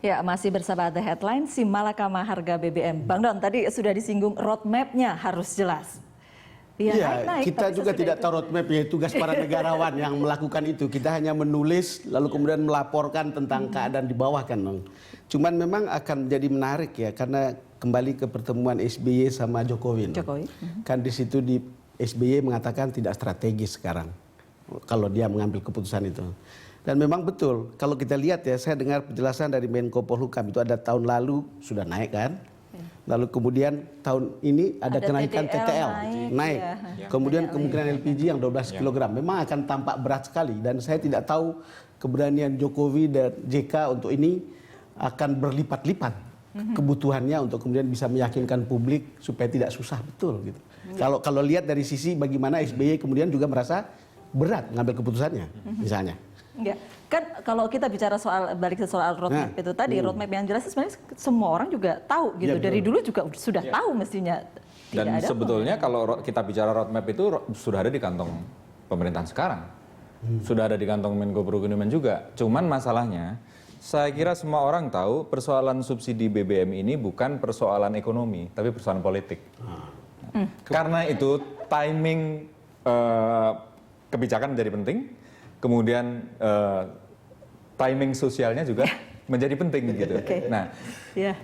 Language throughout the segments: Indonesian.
Ya, masih bersama The Headline, si malakama harga BBM. Bang Don, tadi sudah disinggung roadmap-nya harus jelas. Ya, naik, kita juga tidak tahu roadmap-nya, tugas para negarawan yang melakukan itu. Kita hanya menulis, lalu kemudian melaporkan tentang keadaan di bawah kan. Cuman memang akan menjadi menarik ya, karena kembali ke pertemuan SBY sama Jokowi. Kan di situ di SBY mengatakan tidak strategis sekarang, kalau dia mengambil keputusan itu. Dan memang betul, kalau kita lihat ya, saya dengar penjelasan dari Menko Polhukam itu ada tahun lalu sudah naik kan. Lalu kemudian tahun ini ada kenaikan TTL naik. Ya. Kemudian kemungkinan LPG yang 12 kg memang akan tampak berat sekali. Dan saya tidak tahu keberanian Jokowi dan JK untuk ini akan berlipat-lipat kebutuhannya untuk kemudian bisa meyakinkan publik supaya tidak susah betul gitu. Kalau lihat dari sisi bagaimana SBY kemudian juga merasa berat mengambil keputusannya misalnya. Enggak. Kan kalau kita bicara balik ke soal roadmap itu tadi, roadmap yang jelas sebenarnya semua orang juga tahu gitu. Ya, dari dulu juga sudah tahu mestinya. Dan sebetulnya kalau kita bicara roadmap itu sudah ada di kantong pemerintahan sekarang. Sudah ada di kantong Menko Perekonomian juga. Cuman masalahnya, saya kira semua orang tahu persoalan subsidi BBM ini bukan persoalan ekonomi, tapi persoalan politik. Karena itu timing kebijakan menjadi penting. Kemudian timing sosialnya juga menjadi penting gitu. Nah,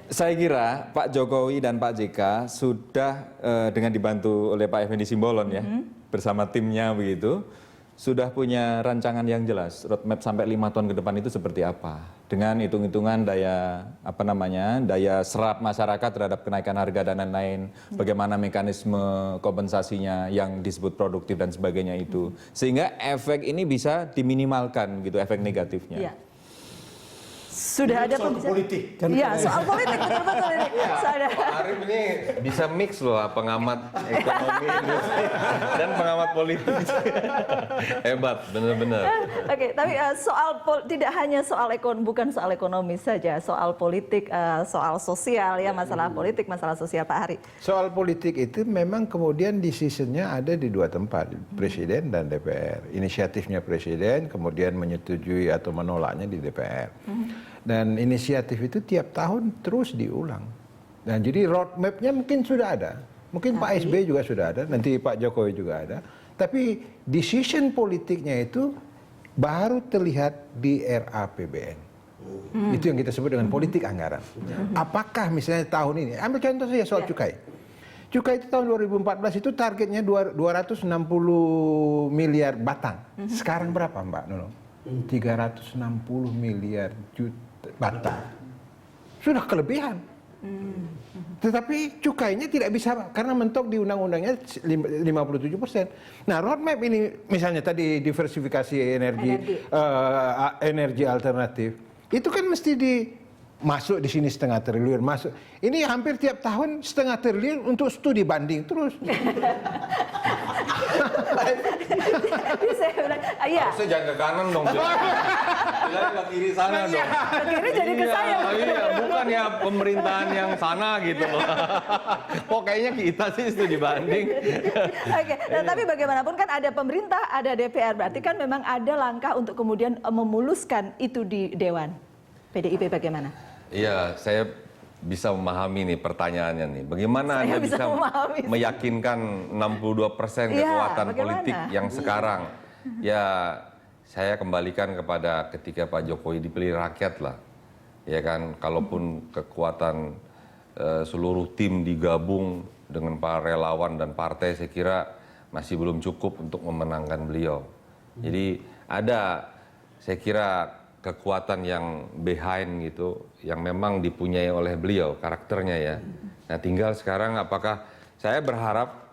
saya kira Pak Jokowi dan Pak JK sudah dengan dibantu oleh Pak Effendi Simbolon ya, bersama timnya begitu, sudah punya rancangan yang jelas, roadmap sampai 5 tahun ke depan itu seperti apa. Dengan hitung-hitungan daya serap masyarakat terhadap kenaikan harga dan lain-lain, bagaimana mekanisme kompensasinya yang disebut produktif dan sebagainya itu. Sehingga efek ini bisa diminimalkan gitu, efek negatifnya. Ya. Sudah ada soal politik kan? Iya, soal politik betul-betul ini. Pak Arief ini bisa mix loh, pengamat ekonomi dan pengamat politik. Hebat, benar-benar. Oke, tapi tidak hanya bukan soal ekonomi saja, soal politik, soal sosial ya, masalah politik, masalah sosial, Pak Hari. Soal politik itu memang kemudian decision-nya ada di 2 tempat, Presiden dan DPR. Inisiatifnya Presiden, kemudian menyetujui atau menolaknya di DPR. Dan inisiatif itu tiap tahun terus diulang. Dan jadi roadmap-nya mungkin sudah ada. Mungkin Pak SBY juga sudah ada, nanti Pak Jokowi juga ada. Tapi decision politiknya itu baru terlihat di RAPBN. Itu yang kita sebut dengan politik anggaran. Apakah misalnya tahun ini, ambil contoh saja soal cukai. Cukai itu tahun 2014 itu targetnya 260 miliar batang. Sekarang berapa Mbak Nunung? 360 miliar batang. Sudah kelebihan. Tetapi cukainya tidak bisa karena mentok di undang-undangnya 57%. Nah, roadmap ini misalnya tadi diversifikasi energi alternatif. Itu kan mesti masuk di sini 0,5 triliun masuk. Ini hampir tiap tahun 0,5 triliun untuk studi banding terus. Harusnya jangan ke kanan dong. Jangan ke kiri sana dong. Ke kiri jadi ke saya. Iya, bukan ya pemerintahan yang sana gitu loh. Kok kayaknya kita sih studi banding. Oke, nah, tapi bagaimanapun kan ada pemerintah, ada DPR. Berarti kan memang ada langkah untuk kemudian memuluskan itu di Dewan. PDIP bagaimana? Iya, saya bisa memahami nih pertanyaannya nih. Bagaimana Anda bisa meyakinkan 62% kekuatan politik yang sekarang? Ya, saya kembalikan kepada ketika Pak Jokowi dipilih rakyat lah. Ya kan, kalaupun kekuatan seluruh tim digabung dengan para relawan dan partai, saya kira masih belum cukup untuk memenangkan beliau. Jadi ada, saya kira kekuatan yang behind gitu, yang memang dipunyai oleh beliau, karakternya ya. Nah, tinggal sekarang apakah saya berharap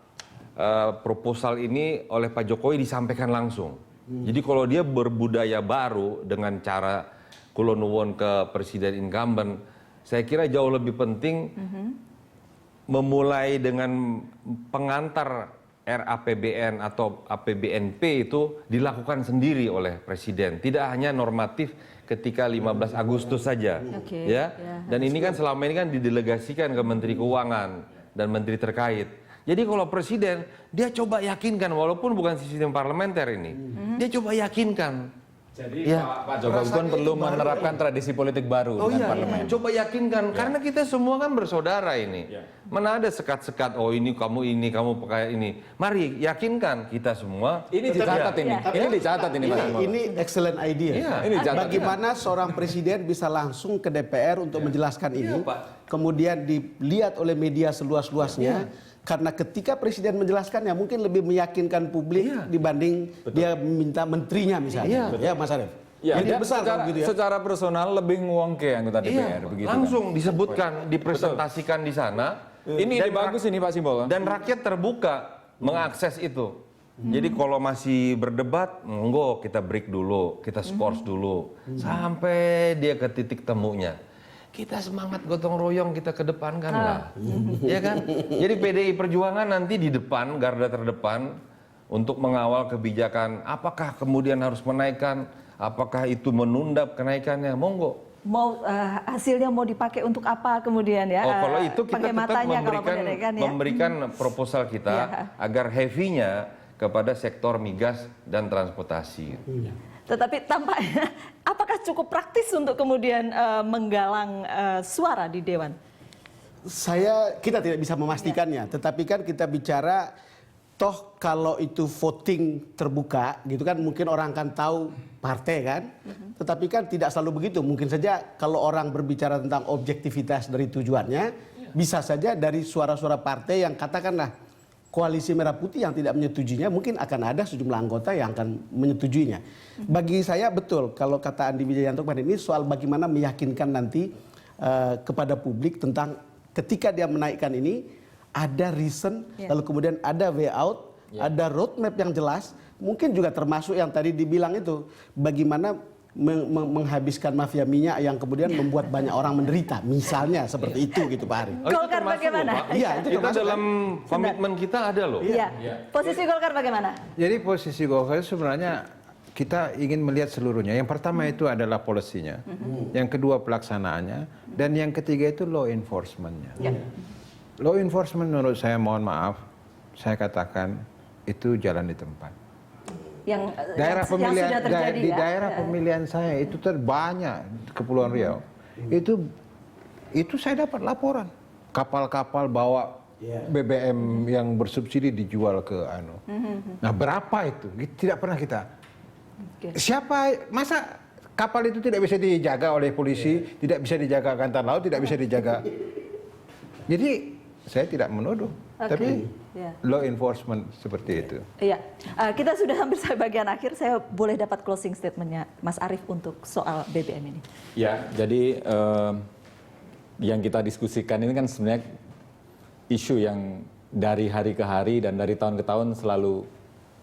proposal ini oleh Pak Jokowi disampaikan langsung. Jadi kalau dia berbudaya baru dengan cara kulonuwon ke presiden incumbent, saya kira jauh lebih penting memulai dengan pengantar RAPBN atau APBNP itu dilakukan sendiri oleh presiden, tidak hanya normatif ketika 15 Agustus saja, ya. Dan ini kan selama ini kan didelegasikan ke Menteri Keuangan dan menteri terkait. Jadi kalau presiden dia coba yakinkan, walaupun bukan sistem parlementer ini, dia coba yakinkan Jadi Ya, Pak Jokowi pun perlu menerapkan tradisi politik baru Oh dengan iya, parlemen. coba yakinkan karena kita semua kan bersaudara ini. Mana ada sekat-sekat, oh ini kamu pakai ini. Mari yakinkan kita semua. Ini dicatat ini. Ini dicatat ini Pak Simbol. Ini excellent idea. Iya, ini dicatat. Bagaimana seorang presiden bisa langsung ke DPR untuk menjelaskan ini, Pak. kemudian dilihat oleh media seluas-luasnya. Karena ketika presiden menjelaskannya mungkin lebih meyakinkan publik dibanding dia minta menterinya misalnya. Ya, Mas Arief. Ya, Ide dan besar secara, kalau gitu ya. secara personal lebih nguongke anggota DPR begitu langsung disebutkan, dipresentasikan di sana. Ini bagus ini Pak Simbol. Dan rakyat terbuka mengakses itu. Jadi kalau masih berdebat, monggo kita break dulu, kita skors dulu, sampai dia ke titik temunya. Kita semangat gotong royong, kita kedepankan lah, ya kan? Jadi PDI Perjuangan nanti di depan, garda terdepan untuk mengawal kebijakan. Apakah kemudian harus menaikkan? Apakah itu menunda kenaikannya? Monggo. Mau hasilnya mau dipakai untuk apa kemudian ya? Oh, kalau itu kita pakai tetap matanya kalau pendidikan, ya. memberikan proposal kita agar heavy-nya kepada sektor migas dan transportasi. Tetapi tampaknya, apakah cukup praktis untuk kemudian menggalang suara di Dewan? Kita tidak bisa memastikannya, tetapi kan kita bicara toh kalau itu voting terbuka gitu kan mungkin orang akan tahu partai kan, tetapi kan tidak selalu begitu. Mungkin saja kalau orang berbicara tentang objektivitas dari tujuannya, bisa saja dari suara-suara partai yang katakanlah Koalisi Merah Putih yang tidak menyetujuinya, mungkin akan ada sejumlah anggota yang akan menyetujuinya. Bagi saya betul, kalau kata Andi Wijayanto kemarin ini soal bagaimana meyakinkan nanti kepada publik tentang ketika dia menaikkan ini, ada reason, lalu kemudian ada way out, ada roadmap yang jelas, mungkin juga termasuk yang tadi dibilang itu, bagaimana menghabiskan mafia minyak yang kemudian membuat banyak orang menderita, misalnya seperti itu gitu Pak Ari. Golkar bagaimana? Iya, itu Kita dalam komitmen kita ada loh. Iya. Posisi Golkar bagaimana? Jadi posisi Golkar sebenarnya kita ingin melihat seluruhnya. Yang pertama itu adalah polisinya, yang kedua pelaksanaannya, dan yang ketiga itu law enforcement-nya. Law enforcement menurut saya, mohon maaf, saya katakan itu jalan di tempat. Yang Pemilihan sudah terjadi di ya? daerah pemilihan saya itu terbanyak Kepulauan Riau. Itu saya dapat laporan kapal-kapal bawa BBM yang bersubsidi dijual ke anu. Nah, berapa itu? Tidak pernah kita. Siapa masa kapal itu tidak bisa dijaga oleh polisi, tidak bisa dijaga angkatan laut, tidak bisa dijaga. Jadi saya tidak menuduh, tapi law enforcement seperti itu. Iya, kita sudah hampir sampai bagian akhir. Saya boleh dapat closing statementnya Mas Arief untuk soal BBM ini. Ya, jadi yang kita diskusikan ini kan sebenarnya isu yang dari hari ke hari dan dari tahun ke tahun selalu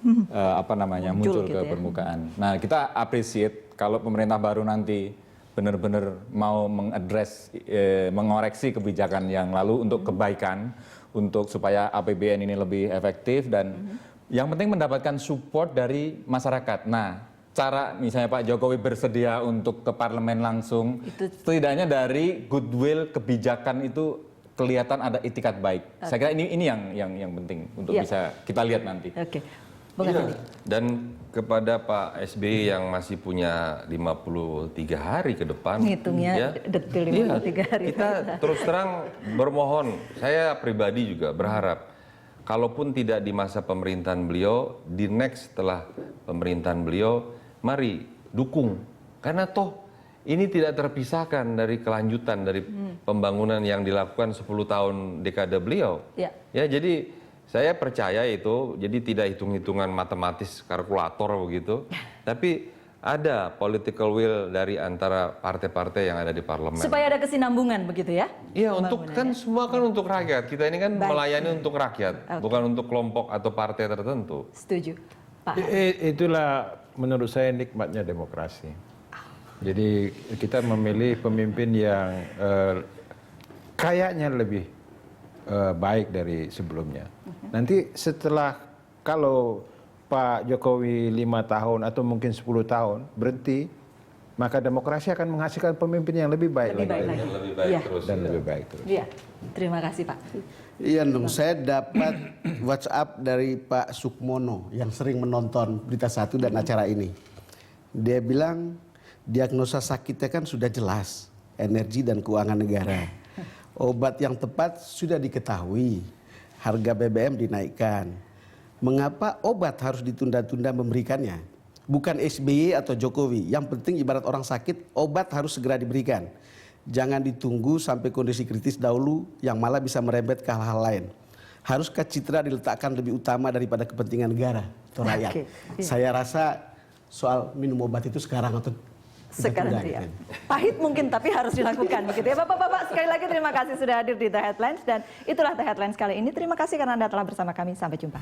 muncul gitu ke ya. permukaan. Nah, kita appreciate kalau pemerintah baru nanti benar-benar mau mengoreksi kebijakan yang lalu untuk kebaikan, untuk supaya APBN ini lebih efektif dan yang penting mendapatkan support dari masyarakat. Nah, cara misalnya Pak Jokowi bersedia untuk ke parlemen langsung, setidaknya dari goodwill kebijakan itu kelihatan ada itikat baik. Saya kira ini yang penting untuk bisa kita lihat nanti. Oke. Dan kepada Pak SBY yang masih punya 53 hari ke depan, ngitungnya detil 53 hari. Kita terus terang bermohon, saya pribadi juga berharap, kalaupun tidak di masa pemerintahan beliau, di next setelah pemerintahan beliau, mari dukung. Karena toh ini tidak terpisahkan dari kelanjutan dari pembangunan yang dilakukan 10 tahun dekade beliau. Ya, jadi saya percaya itu, jadi tidak hitung-hitungan matematis, kalkulator begitu, tapi ada political will dari antara partai-partai yang ada di parlemen. Supaya ada kesinambungan begitu ya? Iya, untuk kan semua kan untuk rakyat. Kita ini kan melayani untuk rakyat, bukan untuk kelompok atau partai tertentu. Setuju, Pak. Itulah menurut saya nikmatnya demokrasi. Jadi kita memilih pemimpin yang kayaknya lebih baik dari sebelumnya. Nanti setelah kalau Pak Jokowi 5 tahun atau mungkin 10 tahun berhenti, maka demokrasi akan menghasilkan pemimpin yang lebih baik lagi. Lebih baik terus. Dan lebih baik terus. Iya, terima kasih Pak. Iya dong, saya dapat WhatsApp dari Pak Sukmono yang sering menonton Berita Satu dan acara ini. Dia bilang diagnosa sakitnya kan sudah jelas, energi dan keuangan negara. Obat yang tepat sudah diketahui, harga BBM dinaikkan. Mengapa obat harus ditunda-tunda memberikannya? Bukan SBY atau Jokowi, yang penting ibarat orang sakit, obat harus segera diberikan. Jangan ditunggu sampai kondisi kritis dahulu yang malah bisa merembet ke hal-hal lain. Haruskah citra diletakkan lebih utama daripada kepentingan negara atau rakyat? Oke, iya. Saya rasa soal minum obat itu sekarang atau Sekarang tidak, ya. gitu. Pahit mungkin tapi harus dilakukan begitu ya. Bapak-bapak sekali lagi terima kasih sudah hadir di The Headlines dan itulah The Headlines kali ini. Terima kasih karena Anda telah bersama kami. Sampai jumpa.